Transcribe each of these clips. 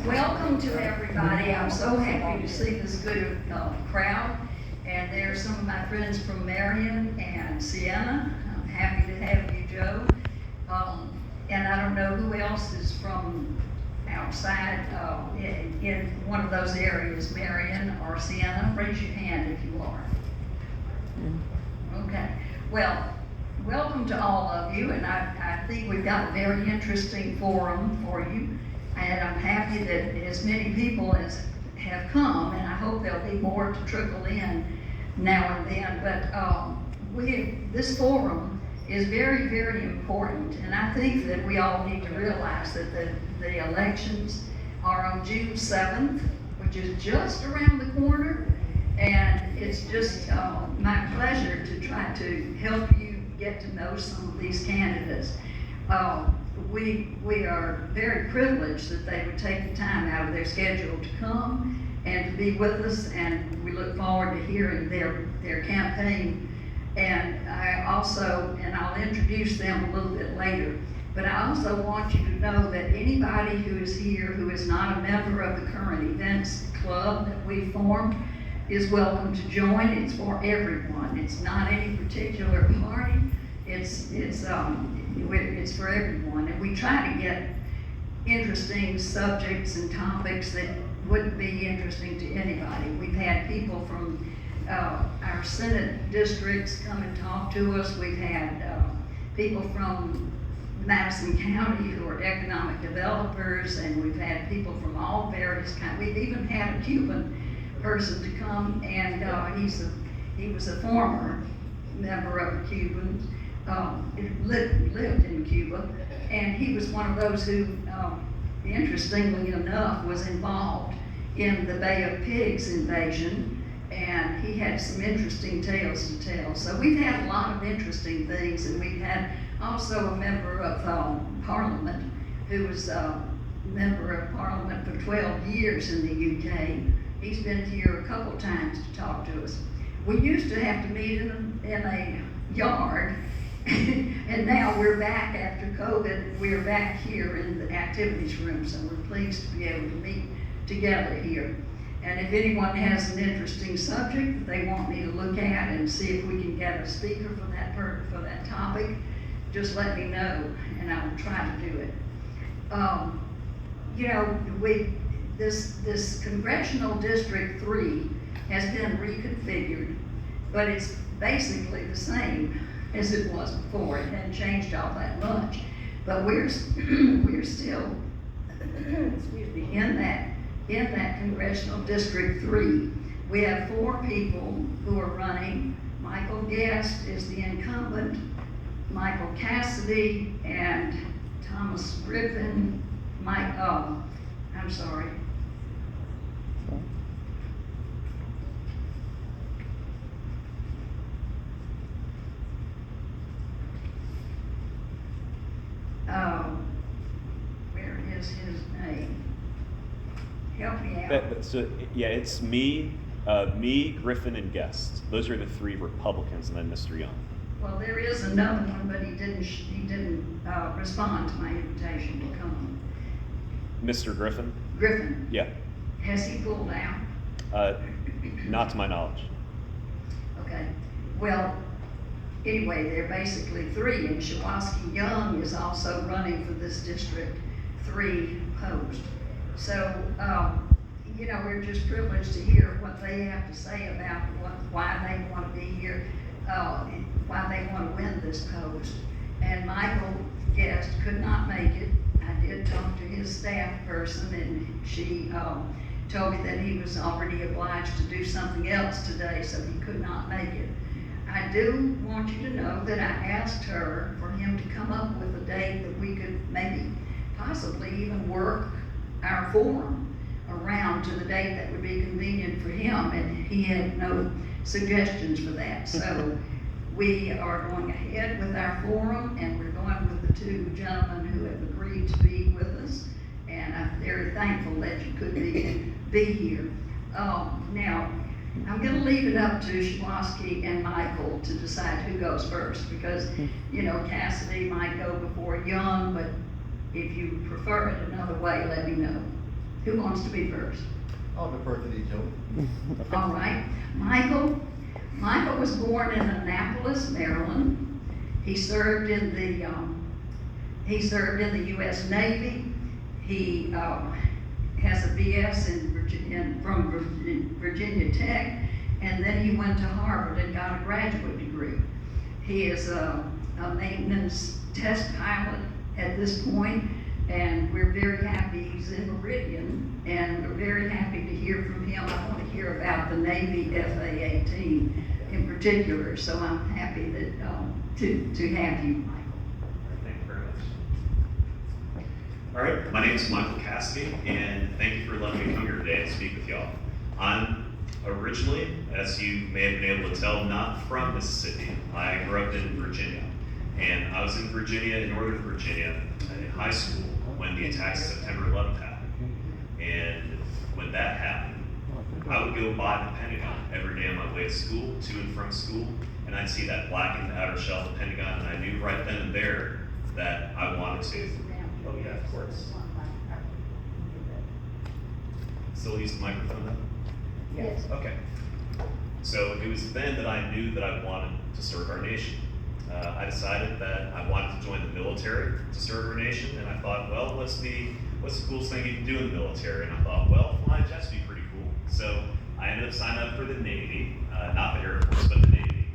Welcome to everybody. I'm so happy to see this good crowd. And there's some of my friends from Marion and Sienna. I'm happy to have you, Joe. And I don't know who else is from outside in one of those areas, Marion or Sienna. Raise your hand if you are. Okay. Well, welcome to all of you. And I think we've got a very interesting forum for you. And I'm happy that as many people as have come, and I hope there'll be more to trickle in now and then. But this forum is very, very important, and I think that we all need to realize that the elections are on June 7th, which is just around the corner, and it's just my pleasure to try to help you get to know some of these candidates. We are very privileged that they would take the time out of their schedule to come and to be with us, and we look forward to hearing their campaign. And I'll introduce them a little bit later, but I also want you to know that anybody who is here who is not a member of the current events club that we formed is welcome to join. It's for everyone. It's not any particular party. It's for everyone, and we try to get interesting subjects and topics that wouldn't be interesting to anybody. We've had people from our Senate districts come and talk to us. We've had people from Madison County who are economic developers, and we've had people from all various kinds. We've even had a Cuban person to come, and he was a former member of the Cubans. Lived in Cuba, and he was one of those who, interestingly enough, was involved in the Bay of Pigs invasion, and he had some interesting tales to tell. So we've had a lot of interesting things, and we've had also a member of Parliament who was a member of Parliament for 12 years in the UK. He's been here a couple times to talk to us. We used to have to meet in a yard. And now we're back after COVID. We're back here in the activities room, so we're pleased to be able to meet together here. And if anyone has an interesting subject that they want me to look at and see if we can get a speaker for that topic, just let me know, and I will try to do it. This Congressional District 3 has been reconfigured, but it's basically the same as it was before. It hadn't changed all that much, but we're still excuse me, in that Congressional District 3. We have 4 people who are running. Michael Guest is the incumbent, Michael Cassidy, and Thomas Griffin. I'm sorry. Where is his name? Help me out. It's me, Griffin, and Guest. Those are the 3 Republicans, and then Mr. Young. Well, there is another one, but he didn't respond to my invitation to come. Mr. Griffin? Griffin. Yeah. Has he pulled out? Not to my knowledge. Okay. Well, anyway, there are basically 3, and Shawaski Young is also running for this District 3 post. So, we're just privileged to hear what they have to say about why they want to be here, why they want to win this post. And Michael Guest could not make it. I did talk to his staff person, and she told me that he was already obliged to do something else today, so he could not make it. I do want you to know that I asked her for him to come up with a date that we could maybe possibly even work our forum around to the date that would be convenient for him, and he had no suggestions for that. So we are going ahead with our forum, and we're going with the 2 gentlemen who have agreed to be with us, and I'm very thankful that you could be here. Now, I'm going to leave it up to Shawaski and Michael to decide who goes first, because, Cassidy might go before Young, but If you prefer it another way, let me know. Who wants to be first? I'll defer to thee, Joe. All right. Michael was born in Annapolis, Maryland. He served in the U.S. Navy. He has a BS from Virginia Tech, and then he went to Harvard and got a graduate degree. He is a maintenance test pilot at this point, and we're very happy he's in Meridian, and we're very happy to hear from him. I want to hear about the Navy FA-18 in particular, so I'm happy that to have you, Michael. Thank you very much. All right, my name is Michael Cassidy, and thank you for letting me come here today and speak with y'all. I'm originally, as you may have been able to tell, not from Mississippi. I grew up in Virginia, and I was in Virginia, in Northern Virginia, in high school when the attacks of September 11th happened. And when that happened, I would go by the Pentagon every day on my way to school, to and from school, and I'd see that blackened outer shell of the Pentagon, and I knew right then and there that I wanted to. Oh yeah, of course. Still use the microphone then? Yes. Okay. So it was then that I knew that I wanted to serve our nation. I decided that I wanted to join the military to serve our nation, and I thought, well, what's the coolest thing you can do in the military? And I thought, well, flying jets would be pretty cool. So I ended up signing up for the Navy, not the Air Force, but the Navy.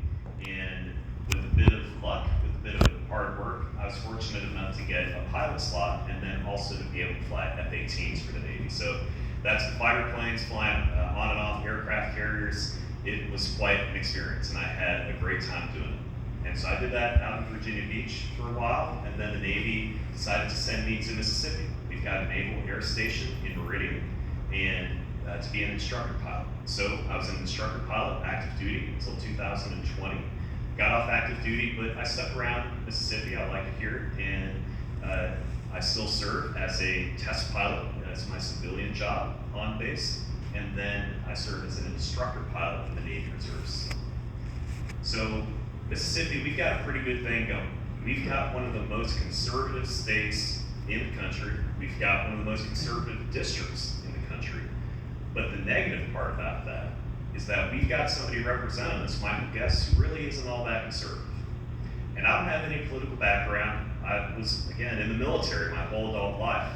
And with a bit of luck, with a bit of hard work, I was fortunate enough to get a pilot slot, and then also to be able to fly F-18s for the Navy. So that's the fighter planes flying on and off aircraft carriers. It was quite an experience, and I had a great time doing it. And so I did that out in Virginia Beach for a while, and then the Navy decided to send me to Mississippi. We've got a Naval Air Station in Meridian, and to be an instructor pilot. So I was an instructor pilot, active duty, until 2020. Got off active duty, but I stuck around Mississippi. I like it here, and I still serve as a test pilot. That's my civilian job on base, and then I serve as an instructor pilot in the Navy Reserves. So Mississippi, we've got a pretty good thing going. We've got one of the most conservative states in the country. We've got one of the most conservative districts in the country. But the negative part about that is that we've got somebody representing us, Michael Guest, who really isn't all that conservative. And I don't have any political background. I was, again, in the military my whole adult life.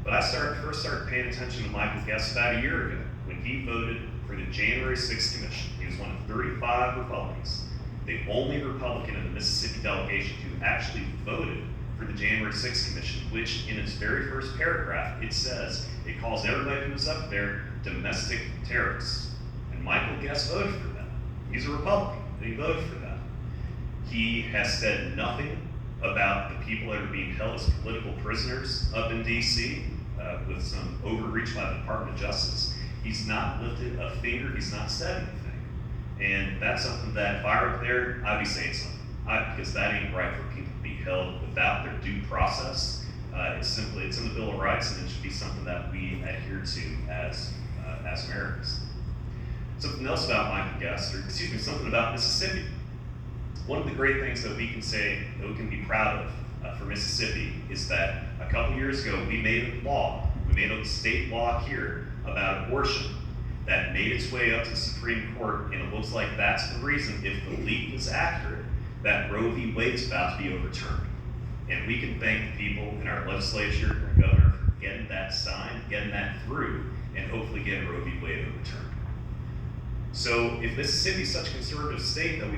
But I first started paying attention to Michael Guest about a year ago when he voted for the January 6th Commission. He was one of 35 Republicans, the only Republican in the Mississippi delegation who actually voted for the January 6th Commission, which in its very first paragraph, it says, it calls everybody who was up there domestic terrorists. And Michael Guest voted for that. He's a Republican, and he voted for that. He has said nothing about the people that are being held as political prisoners up in D.C. With some overreach by the Department of Justice. He's not lifted a finger, he's not said anything. And that's something that if I were up there, I'd be saying something. Because that ain't right for people to be held without their due process. It's in the Bill of Rights, and it should be something that we adhere to as Americans. Something else about Michael Guest, something about Mississippi. One of the great things that we can say, that we can be proud of for Mississippi, is that a couple years ago we made a state law here about abortion that made its way up to the Supreme Court, and it looks like that's the reason, if the leak is accurate, that Roe v. Wade's about to be overturned. And we can thank the people in our legislature, our governor, for getting that signed, getting that through, and hopefully getting Roe v. Wade overturned. So if Mississippi is such a conservative state that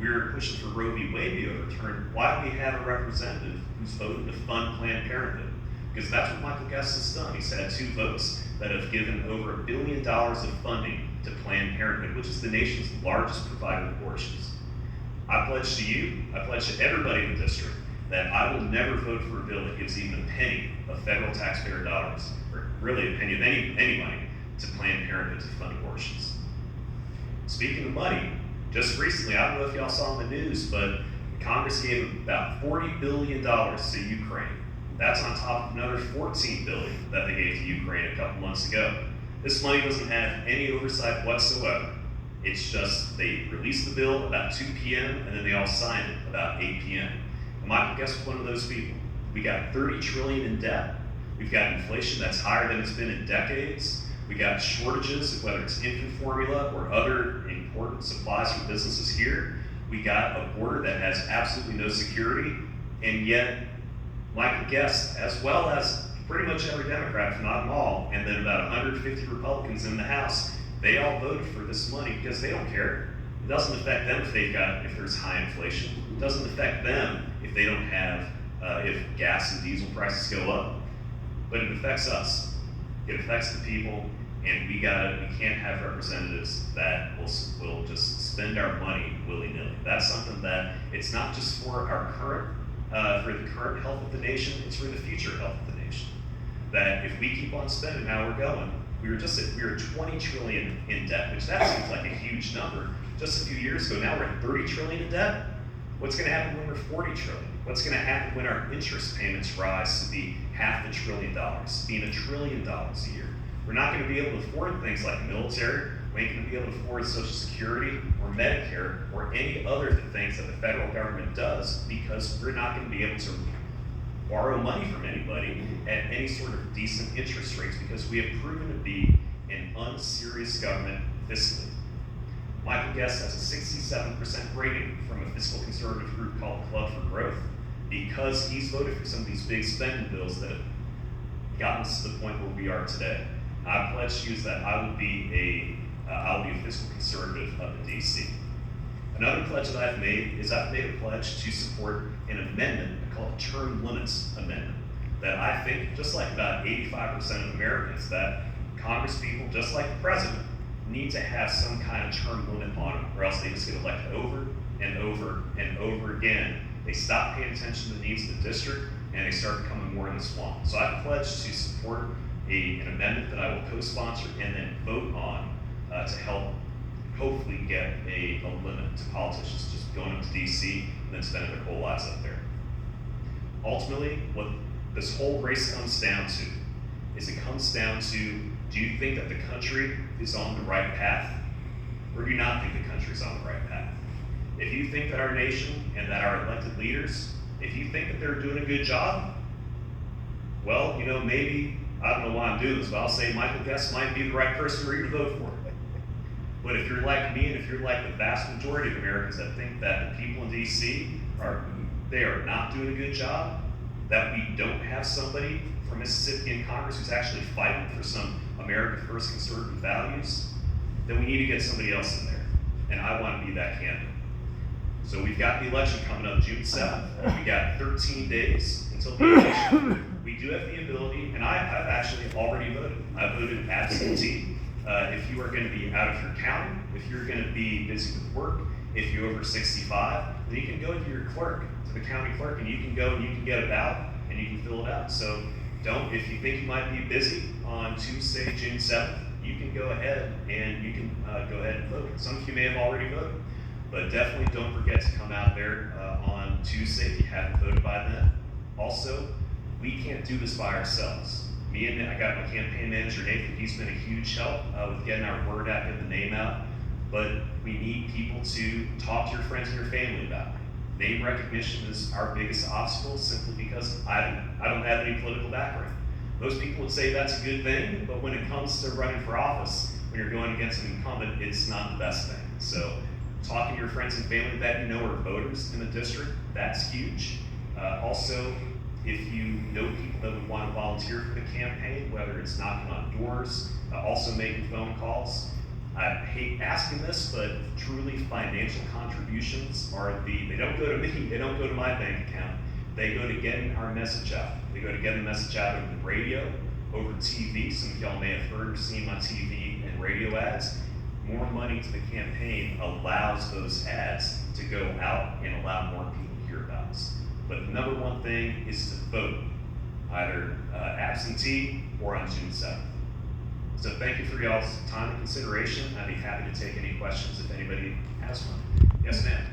we're pushing for Roe v. Wade to be overturned, why do we have a representative who's voting to fund Planned Parenthood? Because that's what Michael Guest has done. He's had 2 votes that have given over $1 billion of funding to Planned Parenthood, which is the nation's largest provider of abortions. I pledge to you, I pledge to everybody in the district, that I will never vote for a bill that gives even a penny of federal taxpayer dollars, or really a penny of any money, to Planned Parenthood to fund abortions. Speaking of money, just recently, I don't know if y'all saw in the news, but Congress gave about $40 billion to Ukraine. That's on top of another $14 billion that they gave to Ukraine a couple months ago. This money doesn't have any oversight whatsoever. It's just they released the bill about 2 p.m. and then they all signed it about 8 p.m. And Michael Guest was one of those people. We got 30 trillion in debt. We've got inflation that's higher than it's been in decades. We got shortages, whether it's infant formula or other important supplies for businesses here. We got a border that has absolutely no security, and yet Michael Guest, as well as pretty much every Democrat, if not them all, and then about 150 Republicans in the House, they all voted for this money because they don't care. It doesn't affect them if there's high inflation. It doesn't affect them if they don't have, if gas and diesel prices go up. But it affects us. It affects the people, and we can't have representatives that will just spend our money willy-nilly. That's something that it's not just for our current, for the current health of the nation, it's for the future health of the nation. That if we keep on spending how we're going, we were 20 trillion in debt, which that seems like a huge number. Just a few years ago, now we're at 30 trillion in debt. What's gonna happen when we're 40 trillion? What's gonna happen when our interest payments rise to be $500 billion, being $1 trillion a year? We're not gonna be able to afford things like military, we ain't gonna be able to afford Social Security or Medicare or any other things that the federal government does, because we're not gonna be able to borrow money from anybody at any sort of decent interest rates, because we have proven to be an unserious government fiscally. Michael Guest has a 67% rating from a fiscal conservative group called Club for Growth, because he's voted for some of these big spending bills that have gotten us to the point where we are today. I pledge to use that. I'll be a fiscal conservative up in DC. Another pledge that I've made is I've made a pledge to support an amendment called a term limits amendment, that I think, just like about 85% of Americans, that Congress people, just like the president, need to have some kind of term limit on them, or else they just get elected over and over and over again. They stop paying attention to the needs of the district, and they start becoming more in the swamp. So I've pledged to support an amendment that I will co-sponsor and then vote on to help hopefully get a limit to politicians just going up to DC and then spending their whole lives up there. Ultimately, what this whole race comes down to is it comes down to, do you think that the country is on the right path, or do you not think the country is on the right path? If you think that our nation and that our elected leaders, if you think that they're doing a good job, well, maybe, I don't know why I'm doing this, but I'll say Michael Guest might be the right person for you to vote for. But if you're like me, and if you're like the vast majority of Americans that think that the people in DC are not doing a good job, that we don't have somebody from Mississippi in Congress who's actually fighting for some America First conservative values, then we need to get somebody else in there. And I want to be that candidate. So we've got the election coming up June 7th. We got 13 days until the election. We do have the ability, and I've actually already voted. I voted absentee. If you are going to be out of your county, if you're going to be busy with work, if you're over 65, then you can go to your clerk, to the county clerk, and you can go and you can get a ballot and you can fill it out. So if you think you might be busy on Tuesday, June 7th, you can go ahead and you can go ahead and vote. Some of you may have already voted, but definitely don't forget to come out there on Tuesday if you haven't voted by then. Also, we can't do this by ourselves. I got my campaign manager, Nathan. He's been a huge help with getting our word out, getting the name out. But we need people to talk to your friends and your family about it. Name recognition is our biggest obstacle, simply because I don't have any political background. Most people would say that's a good thing, but when it comes to running for office, when you're going against an incumbent, it's not the best thing. So talking to your friends and family that you know are voters in the district, that's huge. Also, if you know people that would want to volunteer for the campaign, whether it's knocking on doors, also making phone calls. I hate asking this, but truly financial contributions they don't go to me, they don't go to my bank account. They go to getting our message out. They go to getting the message out over the radio, over TV. Some of y'all may have heard or seen my TV and radio ads. More money to the campaign allows those ads to go out and allow more people to hear about us. But the number one thing is to vote, either absentee or on June 7th. So thank you for y'all's time and consideration. I'd be happy to take any questions if anybody has one. Yes, ma'am.